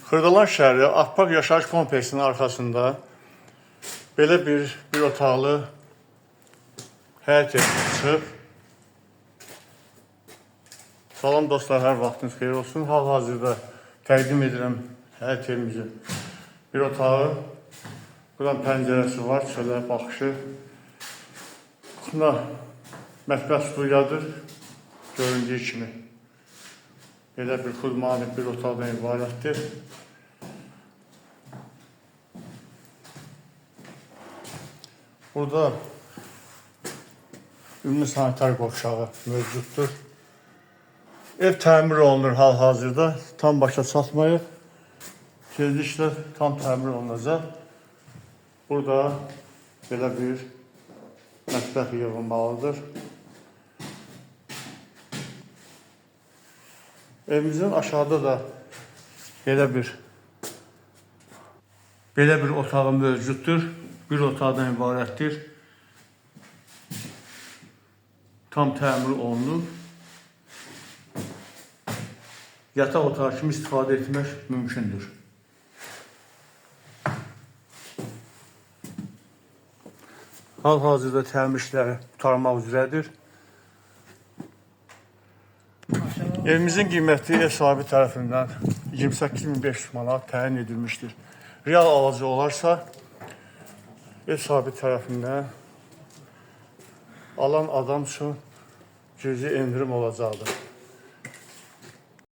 Xırdalan şəhəri Akpark yaşayış kompleksinin arxasında belə bir otaqlı həyət evi çıxıb. Salam dostlar, hər vaxtınız xeyir olsun. Hal-hazırda təqdim edirəm həyət evimizin bir otağı. Buradan pəncərəsi var, çölə baxışı. Buna mətbəx studiyadır, göründüyü kimi. Belə bir xudmani bir otaqdan ibarətdir. Burada ümumi sanitar qovşağı mövcuddur. Ev təmir olunur hal-hazırda, tam başa çatmayıb. Tezliklə tam təmir olunacaq. Burada belə bir mətbəx yığılmalıdır. Evimizin aşağıda da belə bir otağı mövcuddur. Bir otaqdan ibarətdir. Tam təmir olunub. Yataq otağı kimi istifadə etmək mümkündür. Hal-hazırda təmir işləri qurtarmaq üzrədir. Evimizin qiyməti ev sahibi tərəfindən 28.500 manat təyin edilmişdir. Real alıcı olarsa, ev sahibi tərəfindən alan adam üçün cüzi endirim olacaqdır.